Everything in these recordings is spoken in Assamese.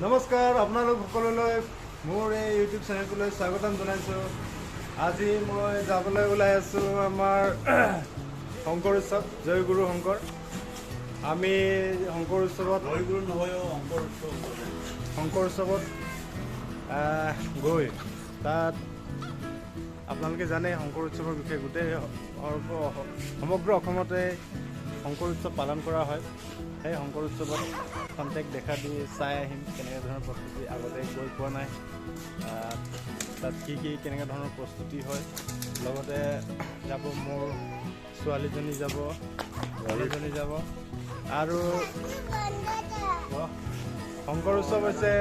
নমস্কাৰ আপোনালোক সকলোলৈ মোৰ এই ইউটিউব চেনেলটোলৈ স্বাগতম জনাইছোঁ। আজি মই যাবলৈ ওলাই আছোঁ আমাৰ শংকৰ উৎসৱ, জয়গুৰু শংকৰ। আমি শংকৰ উৎসৱত গৈ তাত আপোনালোকে জানে শংকৰ উৎসৱৰ বিষয়ে গোটেই সমগ্ৰ অসমতে শংকৰ উৎসৱ পালন কৰা হয়। সেই শংকৰ উৎসৱত কণ্টেক্ট দেখা দি চাই আহিম কেনেকুৱা ধৰণৰ প্ৰস্তুতি, আগতে গৈ পোৱা নাই, তাত কি কেনেকুৱা ধৰণৰ প্ৰস্তুতি হয়। লগতে যাব মোৰ ছোৱালীজনী যাব, ল'ৰাজনী যাব। আৰু শংকৰ উৎসৱ হৈছে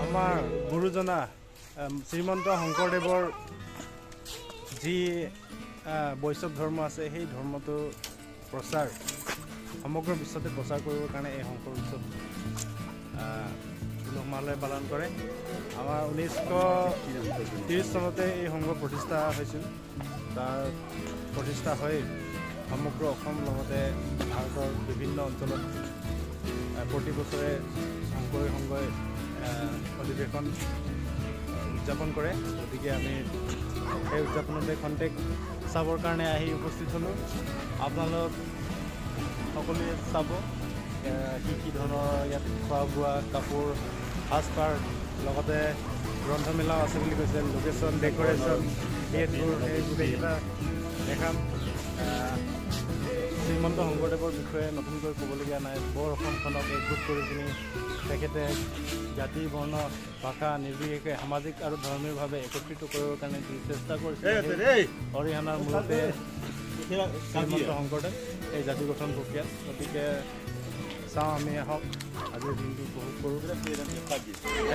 আমাৰ গুৰুজনা শ্ৰীমন্ত শংকৰদেৱৰ যি বৈষ্ণৱ ধৰ্ম আছে, সেই ধৰ্মটো প্ৰচাৰ সমগ্ৰ বিশ্বতে প্ৰচাৰ কৰিবৰ কাৰণে এই শংকৰ উৎসৱ উলহ-মালহেৰে পালন কৰে। আমাৰ 1930 চনতে এই সংঘ প্ৰতিষ্ঠা হৈছিল। তাৰ প্ৰতিষ্ঠা হৈ সমগ্ৰ অসম লগতে ভাৰতৰ বিভিন্ন অঞ্চলত প্ৰতি বছৰে শংকৰী সংঘই অধিৱেশন উদযাপন কৰে। গতিকে আমি সেই উদযাপনতে কণ্টেক্ট চাবৰ কাৰণে আহি উপস্থিত হ'লোঁ। আপোনালোক সকলোৱে চাব কি ধৰণৰ ইয়াত খোৱা বোৱা, কাপোৰ, সাজপাৰ, লগতে গ্ৰন্থমেলাও আছে বুলি কৈছে। লোকেশ্যন, ডেক'ৰেশ্যন, থিয়েটাৰ, এই গোটেইকেইটা দেখাম। শ্ৰীমন্ত শংকৰদেৱৰ বিষয়ে নতুনকৈ ক'বলগীয়া নাই। বৰ অসমখনক একগোট কৰি পিনি তেখেতে জাতি, বৰ্ণ, ভাষা নিৰ্বিশেষে সামাজিক আৰু ধৰ্মীয়ভাৱে একত্ৰিত কৰিবৰ কাৰণে যি চেষ্টা কৰিছে, অৰিহণাৰ মূলতে শ্ৰীমন্ত শংকৰদেৱ এই জাতি গঠন প্ৰক্ৰিয়াত। গতিকে চাওঁ আমি, আহক আজিৰ দিনটো উপভোগ কৰোঁ।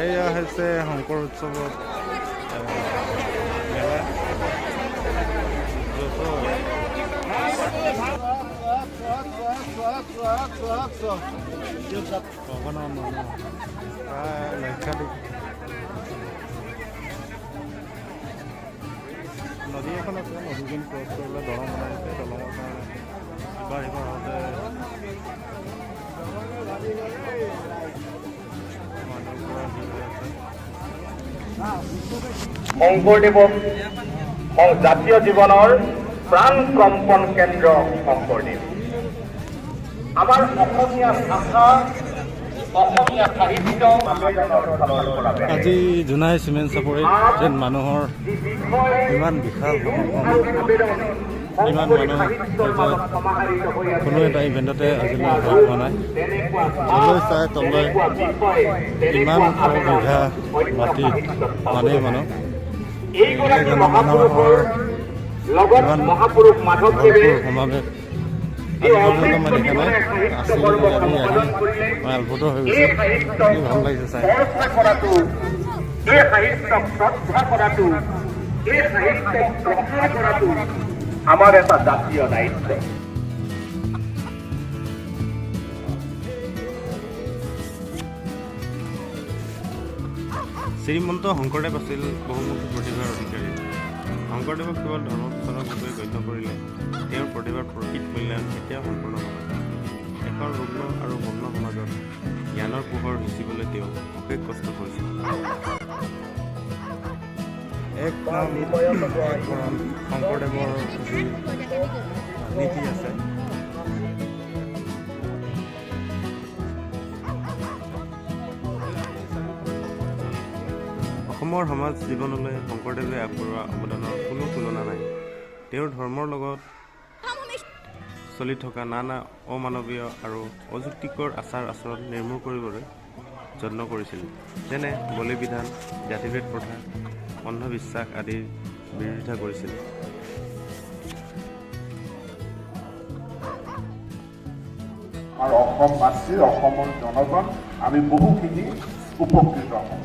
এয়া হৈছে শংকৰ উৎসৱত মেলা। ভগৱানৰ মানুহ প্ৰায় লক্ষাধিক। নদী এখন আছে, নদীখন ক্ৰছ কৰিবলৈ দলং বনাইছে। দলঙৰ কাৰণে ইবাৰ সিবাৰ হওঁতে শংকৰদেৱক জাতীয় জীৱনৰ প্ৰাণ কম্পন কেন্দ্ৰ শংকৰদেৱ। আমাৰ অসমীয়া ভাষা, অসমীয়া সাহিত্য আজি জোনাই চিমেণ্ট চাপৰিত যেন মানুহৰ ইমান বিশাল ইমান মানুহ কোনো এটা ইভেণ্টতে আজিলৈ হোৱা নাই। তললৈ চাই তললৈ ইমান বিঘা মাটি মানুহ মানুহৰ ইমান মহাপুৰুষ মাধৱদেৱে সমাৱেশ আজিলৈকে মই দেখা নাই। আছিল মই আলভুত হৈ গৈছে, ভাল লাগিছে চাই। এই সাহিত্যক শ্ৰদ্ধা কৰাটো, এই সাহিত্যক ৰক্ষা কৰাটো আমাৰ এটা জাতীয় দায়িত্ব। শ্ৰীমন্ত শংকৰদেৱ আছিল বহুমুখী প্ৰতিভাৰ অধিকাৰী। শংকৰদেৱক কেৱল ধৰ্মপ্ৰচাৰক ৰূপে গণ্য কৰিলে তেওঁৰ প্ৰতিভাৰ প্ৰকৃত মূল্যায়ন কেতিয়াও সম্পূৰ্ণ নহয়। এখন ৰুগ্ন আৰু বৰ্ণ সমাজত জ্ঞানৰ পোহৰ সিঁচিবলৈ তেওঁ অশেষ কষ্ট কৰিছিল। শংকৰদেৱৰ যি নীতি আছে, অসমৰ সমাজ জীৱনলৈ শংকৰদেৱে আগবঢ়োৱা অৱদানৰ কোনো তুলনা নাই। তেওঁৰ ধৰ্মৰ লগত চলি থকা নানা অমানৱীয় আৰু অযুক্তিকৰ আচাৰ আচৰণ নিৰ্মূল কৰিবলৈ যত্ন কৰিছিল, যেনে বলি বিধান, জাতিভেদ প্ৰথা, অন্ধবিশ্বাস আদিৰ বিৰোধিতা কৰিছিল। আমাৰ অসমবাসী, অসমৰ জনগণ আমি বহুখিনি উপকৃত হওঁ।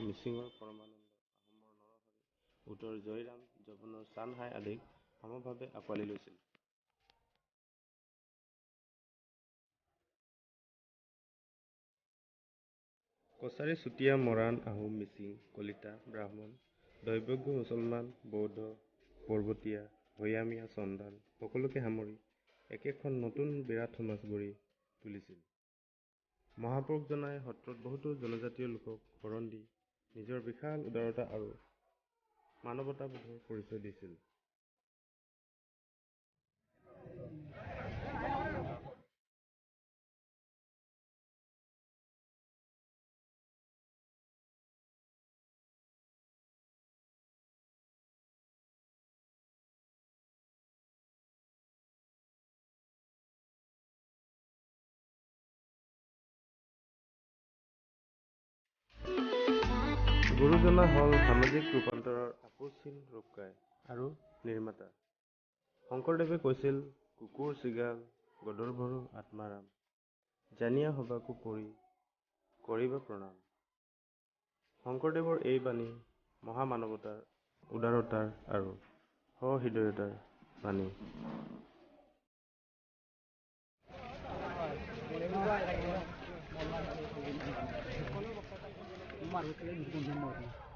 মিচিঙৰ পৰমানন্দ, আহোমৰ নৰহৰি, উত্তৰ জয়ৰাম, যৱনৰ চানহাই আদিক সমভাৱে আঁকোৱালি লৈছিল। কছাৰী, চুতীয়া, মৰাণ, আহোম, মিচিং, কলিতা, ব্ৰাহ্মণ, দৈৱজ্ঞ, মুছলমান, বৌদ্ধ, পৰ্বতীয়া, ভৈয়ামীয়া, চন্দাল সকলোকে সামৰি একেখন নতুন বিৰাট সমাজ গঢ়ি তুলিছিল। মহাপুৰুষজনাই সত্ৰত বহুতো জনজাতীয় লোকক শৰণ দি নিজৰ বিশাল উদাৰতা আৰু মানৱতাবোধৰ পৰিচয় দিছিল। গুৰুজনা হ'ল সামাজিক ৰূপান্তৰৰ আপোচহীন ৰূপকায় আৰু নিৰ্মাতা। শংকৰদেৱে কৈছিল, কুকুৰ চিগাল গদৰ ভৰু আত্মাৰাম, জানিয়া হবাকো পৰি কৰিবা প্ৰণাম। শংকৰদেৱৰ এই বাণী মহামানৱতাৰ, উদাৰতাৰ আৰু সহৃদয়তাৰ বাণী। Marca